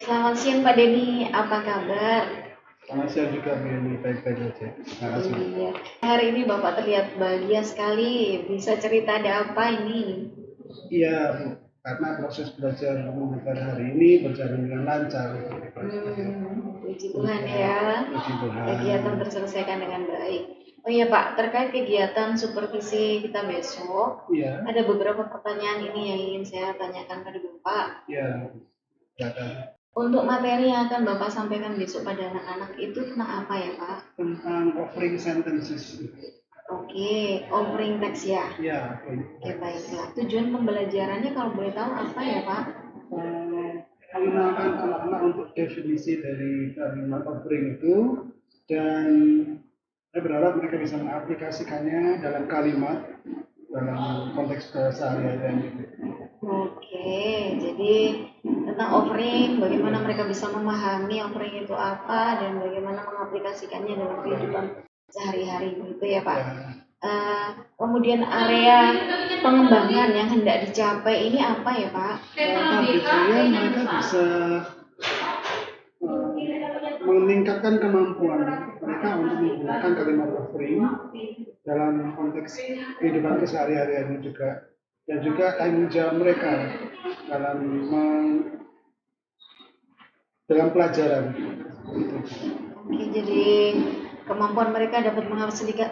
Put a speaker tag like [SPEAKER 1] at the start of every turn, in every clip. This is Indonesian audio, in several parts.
[SPEAKER 1] Selamat siang Pak Denny, apa kabar?
[SPEAKER 2] Selamat siang juga Bu Yeni, baik-baik aja. Terima kasih.
[SPEAKER 1] Iya. Hari ini Bapak terlihat bahagia sekali. Bisa cerita ada apa ini?
[SPEAKER 2] Iya Bu, karena proses belajar mengajar hari ini berjalan dengan lancar.
[SPEAKER 1] Puji Tuhan
[SPEAKER 2] Kemudian,
[SPEAKER 1] ya.
[SPEAKER 2] puji Tuhan.
[SPEAKER 1] Kegiatan terselesaikan dengan baik. Oh iya Pak, terkait kegiatan supervisi kita besok,
[SPEAKER 2] Iya,
[SPEAKER 1] ada beberapa pertanyaan ini yang ingin saya tanyakan pada Bapak.
[SPEAKER 2] iya, silakan.
[SPEAKER 1] Untuk materi yang akan Bapak sampaikan besok pada anak-anak itu tentang apa ya Pak?
[SPEAKER 2] Tentang offering sentences.
[SPEAKER 1] Oke, offering text ya.
[SPEAKER 2] Iya, offering
[SPEAKER 1] Oke,
[SPEAKER 2] text.
[SPEAKER 1] baiklah. Tujuan pembelajarannya kalau boleh tahu apa ya, Pak?
[SPEAKER 2] Mengenalkan anak-anak untuk definisi dari kalimat offering itu, dan saya berharap mereka bisa mengaplikasikannya dalam kalimat dalam konteks keseharian itu.
[SPEAKER 1] Oke, jadi tentang offering, bagaimana mereka bisa memahami offering itu apa dan bagaimana mengaplikasikannya dalam kehidupan sehari-hari gitu ya, Pak.
[SPEAKER 2] Ya,
[SPEAKER 1] Kemudian area pengembangan yang hendak dicapai ini apa ya, Pak?
[SPEAKER 2] targetnya mereka bisa meningkatkan kemampuan mereka untuk menggunakan kalimat offering dalam konteks kehidupan keseharian juga, dan juga tanggung jawab mereka dalam dalam pelajaran.
[SPEAKER 1] Oke, jadi kemampuan mereka dapat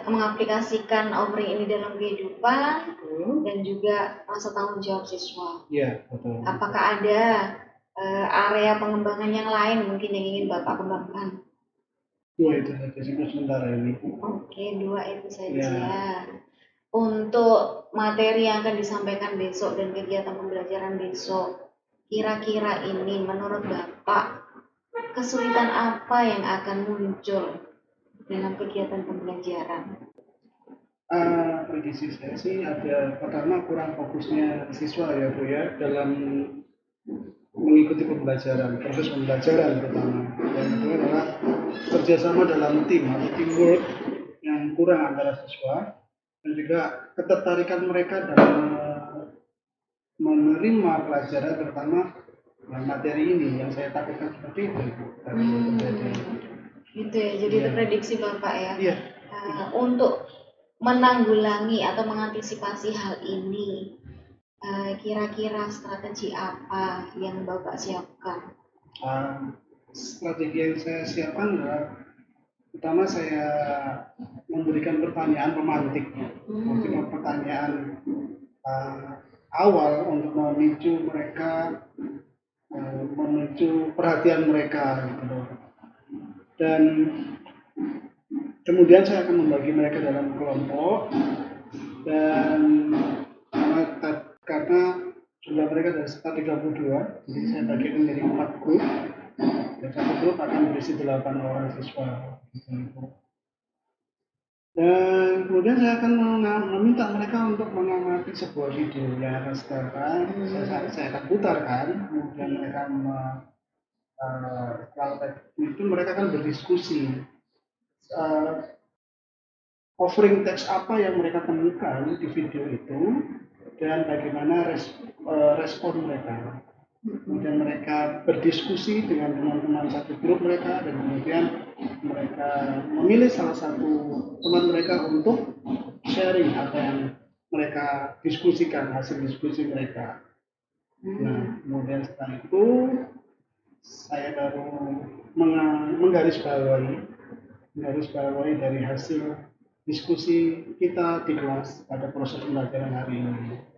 [SPEAKER 1] mengaplikasikan offering ini dalam kehidupan dan juga rasa tanggung jawab siswa.
[SPEAKER 2] Iya, betul.
[SPEAKER 1] Apakah ada area pengembangan yang lain mungkin yang ingin Bapak kembangkan?
[SPEAKER 2] Dua itu saja sih sementara ini.
[SPEAKER 1] Oke, dua itu saja.
[SPEAKER 2] Ya.
[SPEAKER 1] Untuk materi yang akan disampaikan besok dan kegiatan pembelajaran besok, kira-kira ini menurut Bapak kesulitan apa yang akan muncul dalam kegiatan pembelajaran?
[SPEAKER 2] Prediksi saya sih ada pertama kurang fokusnya siswa ya Bu ya dalam mengikuti pembelajaran, proses pembelajaran terutama. Yang kedua adalah kerjasama dalam tim atau teamwork yang kurang antara siswa, dan juga ketertarikan mereka dalam menerima pelajaran terutama materi ini yang saya takutkan seperti itu.
[SPEAKER 1] Gitu ya, jadi itu prediksi Bapak ya.
[SPEAKER 2] Iya.
[SPEAKER 1] Untuk menanggulangi atau mengantisipasi hal ini, kira-kira strategi apa yang Bapak siapkan?
[SPEAKER 2] Strategi yang saya siapkan adalah pertama saya memberikan pertanyaan pemantik, maksudnya pertanyaan awal untuk memicu mereka, memicu perhatian mereka gitu loh. Dan kemudian saya akan membagi mereka dalam kelompok, dan karena jumlah mereka dari sekitar 32, jadi saya bagi menjadi 4 grup, dan satu grup akan berisi 8 orang siswa. Dan kemudian saya akan meminta mereka untuk mengamati sebuah video yang akan saya akan putarkan, kemudian mereka kalau itu mereka akan berdiskusi offering text apa yang mereka temukan di video itu dan bagaimana respon mereka. Kemudian mereka berdiskusi dengan teman-teman satu grup mereka, dan kemudian mereka memilih salah satu teman mereka untuk sharing apa yang mereka diskusikan, hasil diskusi mereka. Nah, kemudian setelah itu saya baru menggarisbawahi dari hasil diskusi kita di kelas pada proses pembelajaran hari ini.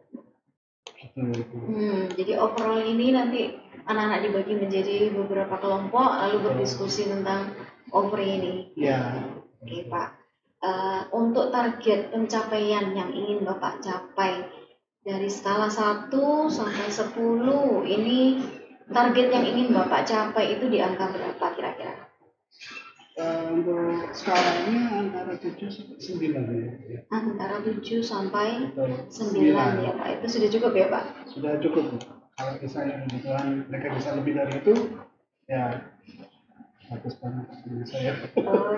[SPEAKER 1] Jadi overall ini nanti anak-anak dibagi menjadi beberapa kelompok lalu berdiskusi tentang offering ini.
[SPEAKER 2] Ya.
[SPEAKER 1] Oke Pak. Untuk target pencapaian yang ingin Bapak capai dari skala 1 sampai 10, ini target yang ingin Bapak capai itu di angka berapa kira-kira?
[SPEAKER 2] Untuk skalanya antara 7 sampai 9 ya.
[SPEAKER 1] Antara 7 sampai 9 ya Pak. Itu sudah cukup ya Pak?
[SPEAKER 2] Sudah cukup. Kalau misalnya kebutuhan mereka bisa lebih dari itu, ya bagus banget menurut saya.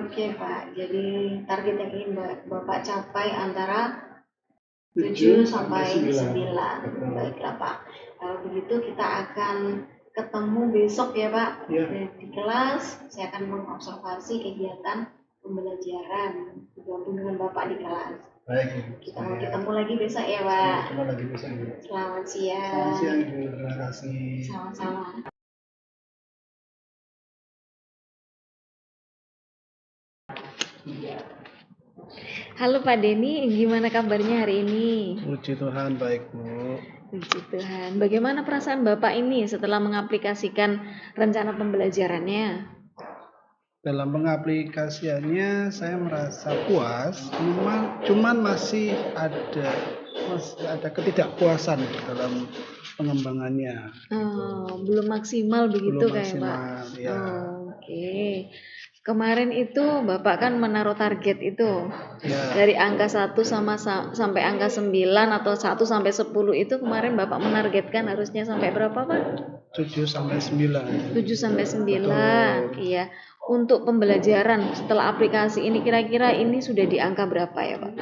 [SPEAKER 1] Oke Pak, jadi target yang ingin Bapak capai antara 7 sampai 9. Baiklah Pak. Kalau begitu kita akan ketemu besok ya Pak.
[SPEAKER 2] Iya.
[SPEAKER 1] Di kelas saya akan mengobservasi kegiatan pembelajaran bergabung dengan Bapak di kelas.
[SPEAKER 2] Baik.
[SPEAKER 1] Kita mau ketemu lagi besok ya Pak.
[SPEAKER 2] Ketemu lagi besok.
[SPEAKER 1] Selamat siang.
[SPEAKER 2] Selamat siang Ibu. Terima kasih.
[SPEAKER 1] Sama-sama. Halo Pak Denny, gimana kabarnya hari ini?
[SPEAKER 2] Puji Tuhan, baik Bu.
[SPEAKER 1] Puji Tuhan. Bagaimana perasaan Bapak ini setelah mengaplikasikan rencana pembelajarannya?
[SPEAKER 2] Dalam pengaplikasiannya saya merasa puas, cuman masih ada ketidakpuasan dalam pengembangannya.
[SPEAKER 1] Belum maksimal begitu
[SPEAKER 2] Belum
[SPEAKER 1] kayak Pak.
[SPEAKER 2] maksimal, ya.
[SPEAKER 1] Oke. Kemarin itu Bapak kan menaruh target itu.
[SPEAKER 2] Ya.
[SPEAKER 1] Dari angka 1 sampai angka 9 atau 1 sampai 10 itu kemarin Bapak menargetkan harusnya sampai berapa Pak?
[SPEAKER 2] 7 sampai 9.
[SPEAKER 1] 7 sampai 9.
[SPEAKER 2] Betul.
[SPEAKER 1] Iya. Untuk pembelajaran setelah aplikasi ini kira-kira ini sudah di angka berapa ya Pak?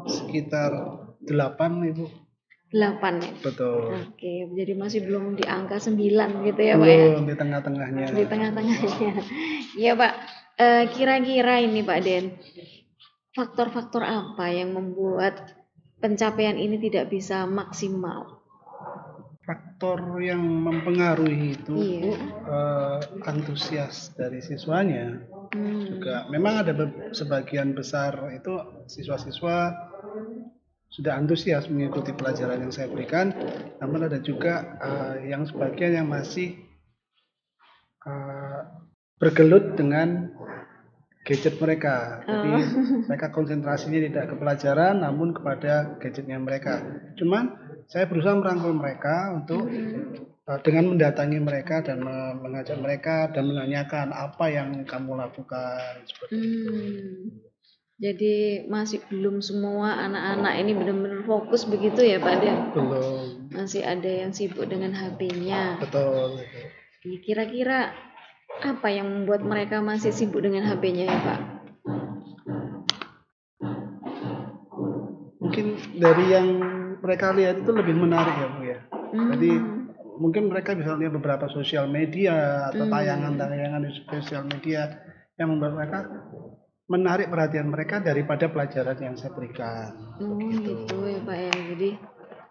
[SPEAKER 2] Sekitar 8 Ibu.
[SPEAKER 1] 8 ya?
[SPEAKER 2] Betul.
[SPEAKER 1] Oke, jadi masih belum di angka 9 gitu ya Pak ya?
[SPEAKER 2] Belum, di tengah-tengahnya.
[SPEAKER 1] Di tengah-tengahnya. Iya Pak, kira-kira ini Pak Den, faktor-faktor apa yang membuat pencapaian ini tidak bisa maksimal?
[SPEAKER 2] Faktor yang mempengaruhi itu
[SPEAKER 1] Iya.
[SPEAKER 2] Antusias dari siswanya. Juga memang ada sebagian besar itu siswa-siswa sudah antusias mengikuti pelajaran yang saya berikan, namun ada juga yang sebagian yang masih bergelut dengan gadget mereka. Jadi mereka konsentrasinya tidak ke pelajaran namun kepada gadgetnya mereka. Cuman saya berusaha merangkul mereka untuk dengan mendatangi mereka dan mengajak mereka dan menanyakan apa yang kamu lakukan seperti itu.
[SPEAKER 1] Jadi masih belum semua anak-anak ini benar-benar fokus begitu ya Pak Den?
[SPEAKER 2] Belum.
[SPEAKER 1] Masih ada yang sibuk dengan HP-nya.
[SPEAKER 2] Betul.
[SPEAKER 1] Kira-kira apa yang membuat mereka masih sibuk dengan HP-nya ya Pak?
[SPEAKER 2] Mungkin dari yang mereka lihat itu lebih menarik ya Bu ya. Jadi mungkin mereka bisa lihat beberapa sosial media atau tayangan-tayangan di sosial media yang membuat mereka menarik perhatian mereka daripada pelajaran yang saya berikan.
[SPEAKER 1] Gitu ya Pak ya. Jadi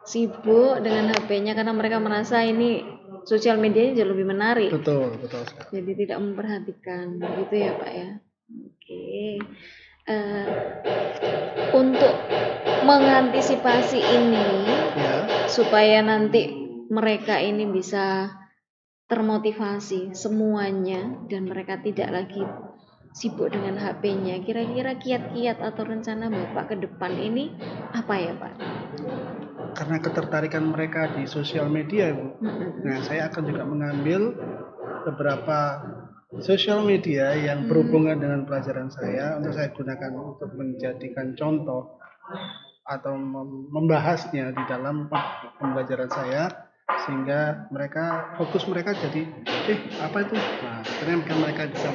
[SPEAKER 1] sibuk dengan HP-nya karena mereka merasa ini sosial medianya jauh lebih menarik.
[SPEAKER 2] Betul sekali.
[SPEAKER 1] Jadi tidak memperhatikan, begitu ya Pak ya. Oke. Untuk mengantisipasi ini supaya nanti mereka ini bisa termotivasi semuanya dan mereka tidak lagi sibuk dengan HP-nya. Kira-kira kiat-kiat atau rencana Bapak ke depan ini apa ya Pak?
[SPEAKER 2] Karena ketertarikan mereka di sosial media, Bu. Nah, saya akan juga mengambil beberapa sosial media yang berhubungan dengan pelajaran saya untuk saya gunakan untuk menjadikan contoh atau membahasnya di dalam pembelajaran saya sehingga fokus mereka jadi apa itu? Nah, ternyata mereka bisa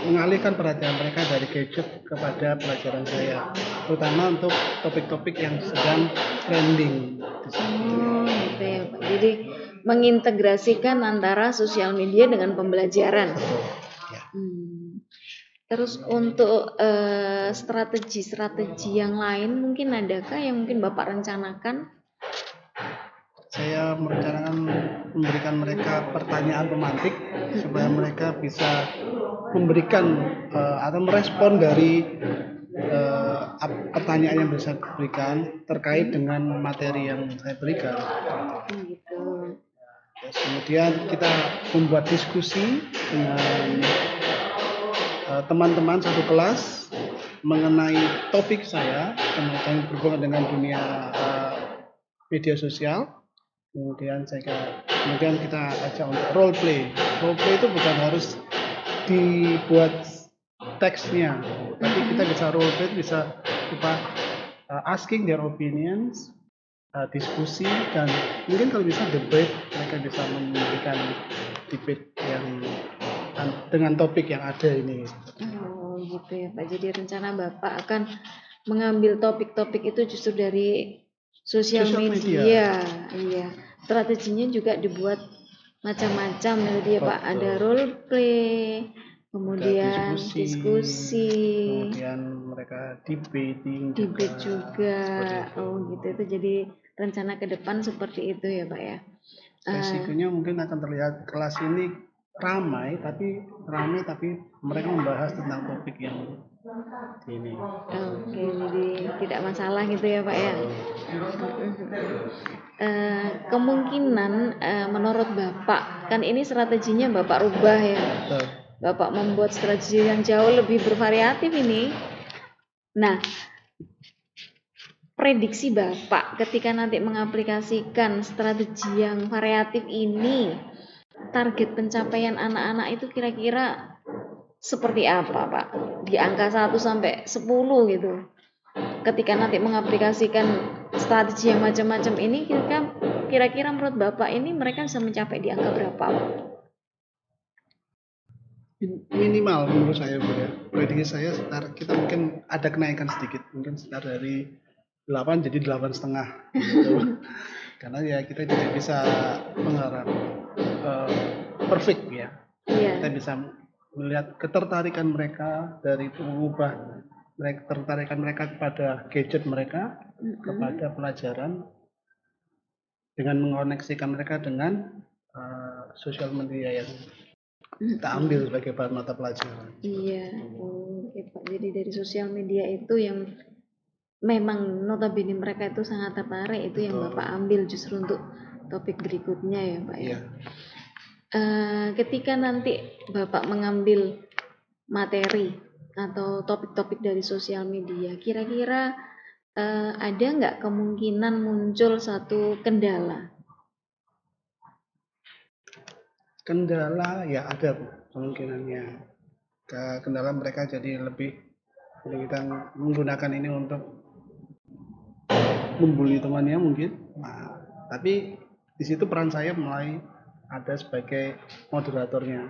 [SPEAKER 2] mengalihkan perhatian mereka dari gadget kepada pelajaran saya, terutama untuk topik-topik yang sedang trending.
[SPEAKER 1] Gitu ya Pak. Jadi mengintegrasikan antara sosial media dengan pembelajaran.
[SPEAKER 2] Ya.
[SPEAKER 1] Terus untuk strategi-strategi yang lain mungkin adakah yang mungkin Bapak rencanakan?
[SPEAKER 2] Saya merencanakan memberikan mereka pertanyaan pemantik supaya mereka bisa memberikan atau merespon dari pertanyaan yang bisa diberikan terkait dengan materi yang saya berikan.
[SPEAKER 1] Gitu.
[SPEAKER 2] Terus kemudian kita membuat diskusi dengan teman-teman satu kelas mengenai topik saya yang berhubungan dengan dunia media sosial. Kemudian kita ajak untuk role play. Role play itu bukan harus dibuat teksnya, tapi kita bisa role play, bisa kita asking their opinions, diskusi, dan mungkin kalau bisa debate, mereka bisa memberikan debate yang dengan topik yang ada ini.
[SPEAKER 1] Gitu ya Pak. Jadi rencana Bapak akan mengambil topik-topik itu justru dari sosial
[SPEAKER 2] Sosial media.
[SPEAKER 1] media. Iya, strateginya juga dibuat macam-macam ya tadi ya Pak. Ada
[SPEAKER 2] Betul.
[SPEAKER 1] role play,
[SPEAKER 2] Ada
[SPEAKER 1] kemudian
[SPEAKER 2] diskusi,
[SPEAKER 1] diskusi,
[SPEAKER 2] kemudian mereka debating
[SPEAKER 1] debate juga.
[SPEAKER 2] seperti itu.
[SPEAKER 1] Oh gitu, itu jadi rencana ke depan seperti itu ya Pak ya.
[SPEAKER 2] Resikonya mungkin akan terlihat kelas ini ramai tapi mereka membahas tentang topik yang ini.
[SPEAKER 1] Oke, jadi tidak masalah gitu ya Pak ya. Kemungkinan menurut Bapak, kan ini strateginya Bapak rubah ya.
[SPEAKER 2] Betul.
[SPEAKER 1] Bapak membuat strategi yang jauh lebih bervariatif ini. Nah, prediksi Bapak ketika nanti mengaplikasikan strategi yang variatif ini, target pencapaian anak-anak itu kira-kira seperti apa Pak? Di angka 1 sampai 10 gitu. Ketika nanti mengaplikasikan strategi yang macam-macam ini, kira-kira menurut Bapak ini mereka bisa mencapai di angka berapa Pak?
[SPEAKER 2] Minimal menurut saya Bu ya. Prediksi saya kita mungkin ada kenaikan sedikit, mungkin sekitar dari 8 jadi 8,5 gitu. Karena ya kita tidak bisa mengharap perfect ya.
[SPEAKER 1] Iya.
[SPEAKER 2] Kita bisa melihat ketertarikan mereka dari mengubah ketertarikan mereka kepada gadget mereka, kepada pelajaran dengan mengoneksikan mereka dengan sosial media yang kita ambil sebagai bahan mata pelajaran.
[SPEAKER 1] Iya, oke Pak. Jadi dari sosial media itu yang memang notabene mereka itu sangat tertarik, itu yang Bapak ambil justru untuk topik berikutnya ya Pak ya.
[SPEAKER 2] Iya.
[SPEAKER 1] Ketika nanti Bapak mengambil materi atau topik-topik dari sosial media, kira-kira ada nggak kemungkinan muncul satu kendala?
[SPEAKER 2] Kendala ya ada Bu, kemungkinannya. Kendala mereka jadi lebih kita menggunakan ini untuk membuli temannya mungkin. Nah, tapi di situ peran saya mulai ada sebagai moderatornya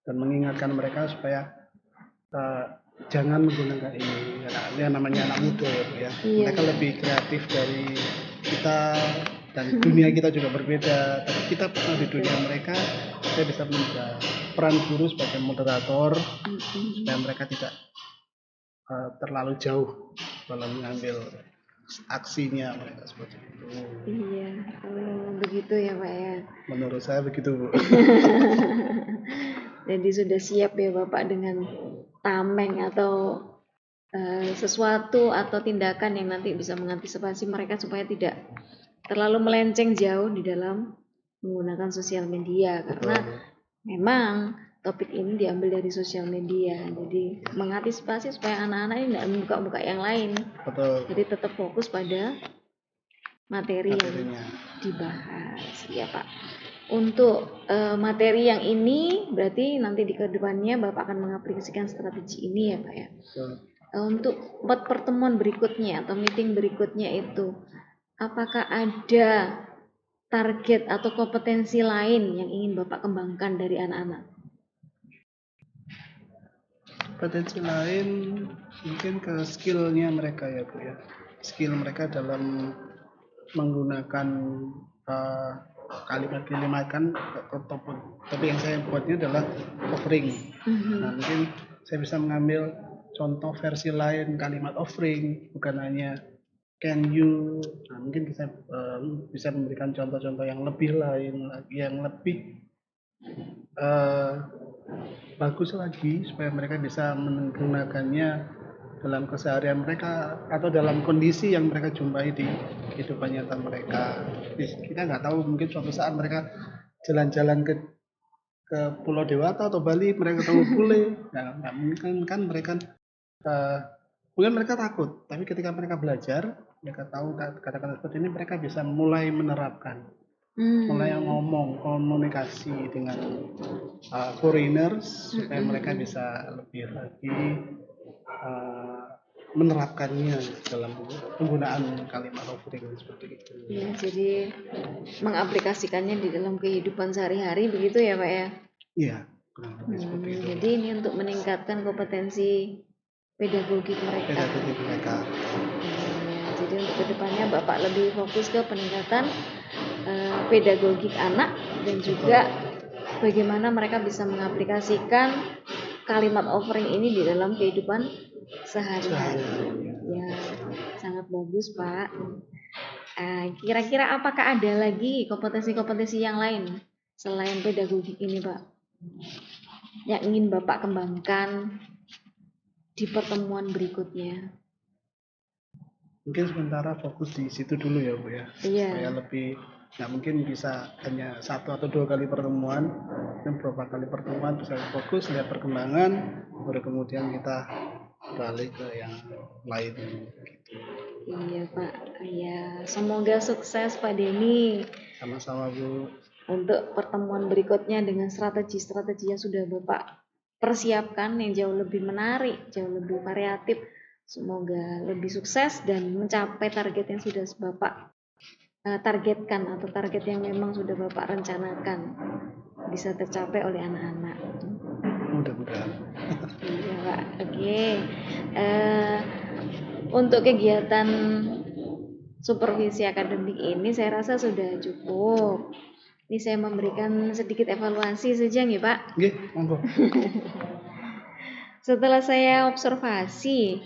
[SPEAKER 2] dan mengingatkan mereka supaya jangan menggunakan ini. Ya namanya anak muda ya Bu ya. Mereka lebih kreatif dari kita dan dunia kita juga berbeda. Tapi kita pernah di dunia mereka, saya bisa menjaga peran guru sebagai moderator supaya mereka tidak terlalu jauh dalam mengambil aksinya mereka seperti itu.
[SPEAKER 1] Iya, begitu ya Pak ya.
[SPEAKER 2] Menurut saya begitu Bu.
[SPEAKER 1] Jadi sudah siap ya Bapak dengan tameng atau sesuatu atau tindakan yang nanti bisa mengantisipasi mereka supaya tidak terlalu melenceng jauh di dalam menggunakan sosial media. Karena memang topik ini diambil dari sosial media, jadi mengantisipasi supaya anak-anak ini tidak membuka-buka yang lain.
[SPEAKER 2] Betul.
[SPEAKER 1] Jadi tetap fokus pada materinya yang dibahas, ya Pak. Untuk materi yang ini berarti nanti di kedepannya Bapak akan mengaplikasikan strategi ini ya Pak ya. Untuk pertemuan berikutnya atau meeting berikutnya itu, apakah ada target atau kompetensi lain yang ingin Bapak kembangkan dari anak-anak?
[SPEAKER 2] Potensi lain mungkin ke skillnya mereka ya Bu ya. Skill mereka dalam menggunakan kalimat-kalimat kan tapi yang saya buatnya adalah offering. Nah mungkin saya bisa mengambil contoh versi lain kalimat offering, bukan hanya can you. Nah mungkin bisa memberikan contoh-contoh yang lebih lain, yang lebih bagus lagi supaya mereka bisa menggunakannya dalam keseharian mereka atau dalam kondisi yang mereka jumpai di kehidupan nyata mereka. Kita nggak tahu, mungkin suatu saat mereka jalan-jalan ke Pulau Dewata atau Bali, mereka ketemu bule. Nah, nggak mungkin kan mereka mungkin mereka takut, tapi ketika mereka belajar, mereka tahu kata-kata seperti ini, mereka bisa mulai menerapkan. Mulai ngomong komunikasi dengan foreigners supaya mereka bisa lebih lagi menerapkannya dalam penggunaan kalimat offering seperti itu.
[SPEAKER 1] Ya, jadi mengaplikasikannya di dalam kehidupan sehari-hari begitu ya Pak ya?
[SPEAKER 2] Iya, seperti itu.
[SPEAKER 1] Jadi ini untuk meningkatkan kompetensi pedagogik mereka.
[SPEAKER 2] Pedagogik mereka.
[SPEAKER 1] Jadi untuk kedepannya Bapak lebih fokus ke peningkatan pedagogik anak dan juga bagaimana mereka bisa mengaplikasikan kalimat offering ini di dalam kehidupan sehari-hari. Ya, sangat bagus Pak. Kira-kira apakah ada lagi kompetensi-kompetensi yang lain selain pedagogik ini Pak, yang ingin Bapak kembangkan di pertemuan berikutnya?
[SPEAKER 2] Mungkin sementara fokus di situ dulu ya Bu ya.
[SPEAKER 1] Iya.
[SPEAKER 2] Supaya lebih, nggak mungkin bisa hanya 1 atau 2 kali pertemuan, dan beberapa kali pertemuan bisa fokus lihat perkembangan, baru kemudian kita balik ke yang lain gitu.
[SPEAKER 1] Iya Pak, ya semoga sukses Pak Denny.
[SPEAKER 2] Sama-sama Bu.
[SPEAKER 1] Untuk pertemuan berikutnya dengan strategi-strategi yang sudah Bapak persiapkan yang jauh lebih menarik, jauh lebih variatif. Semoga lebih sukses dan mencapai target yang sudah Bapak targetkan atau target yang memang sudah Bapak rencanakan bisa tercapai oleh anak-anak.
[SPEAKER 2] Mudah-mudahan.
[SPEAKER 1] Iya Pak, oke. Untuk kegiatan supervisi akademik ini saya rasa sudah cukup. Ini saya memberikan sedikit evaluasi saja nih Pak.
[SPEAKER 2] Nggih, monggo.
[SPEAKER 1] Setelah saya observasi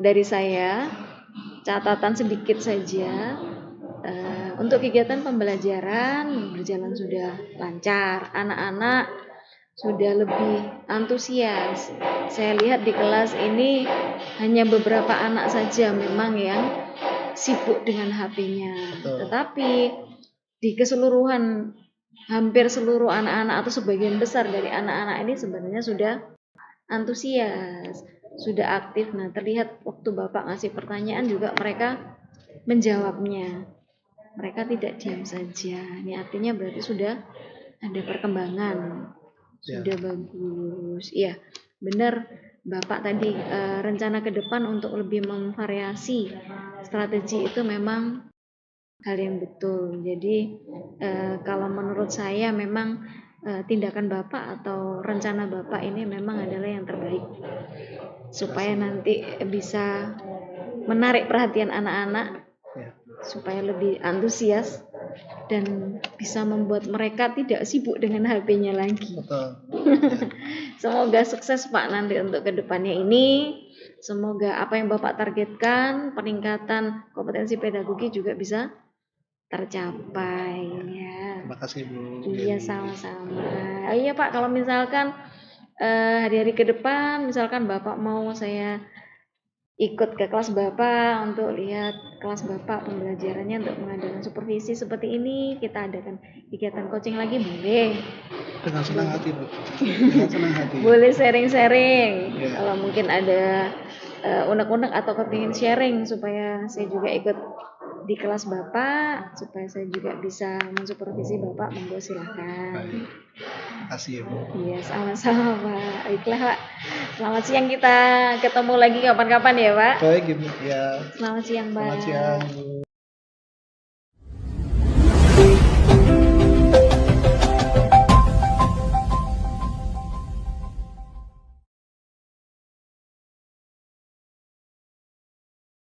[SPEAKER 1] dari saya, catatan sedikit saja, untuk kegiatan pembelajaran berjalan sudah lancar, anak-anak sudah lebih antusias. Saya lihat di kelas ini hanya beberapa anak saja memang yang sibuk dengan HP-nya. Tetapi di keseluruhan hampir seluruh anak-anak atau sebagian besar dari anak-anak ini sebenarnya sudah antusias, sudah aktif. Nah, terlihat waktu Bapak ngasih pertanyaan juga mereka menjawabnya. Mereka tidak diam saja. Ini artinya berarti sudah ada perkembangan. Sudah bagus. Iya, benar Bapak tadi rencana ke depan untuk lebih memvariasi strategi itu memang hal yang betul. Jadi kalau menurut saya memang tindakan Bapak atau rencana Bapak ini memang adalah yang terbaik supaya nanti bisa menarik perhatian anak-anak supaya lebih antusias dan bisa membuat mereka tidak sibuk dengan HP-nya lagi. Semoga sukses Pak nanti untuk kedepannya ini. Semoga apa yang Bapak targetkan, peningkatan kompetensi pedagogi juga bisa tercapai ya.
[SPEAKER 2] Terima kasih Bu.
[SPEAKER 1] Iya sama-sama. Iya Pak, kalau misalkan hari-hari ke depan misalkan Bapak mau saya ikut ke kelas Bapak untuk lihat kelas Bapak pembelajarannya untuk mengadakan supervisi seperti ini, kita adakan kegiatan coaching lagi boleh.
[SPEAKER 2] Dengan senang hati Bu. Dengan senang hati.
[SPEAKER 1] Boleh sharing-sharing. Kalau mungkin ada unek-unek atau kepingin sharing supaya saya juga ikut di kelas Bapak, supaya saya juga bisa mensupervisi Bapak, monggo silakan.
[SPEAKER 2] Terima kasih ya Bu.
[SPEAKER 1] Iya, sama-sama Pak. Baiklah Pak. Selamat siang, kita ketemu lagi kapan-kapan ya Pak.
[SPEAKER 2] Baik Ibu. Ya.
[SPEAKER 1] Selamat siang Pak.
[SPEAKER 2] Selamat siang Bu.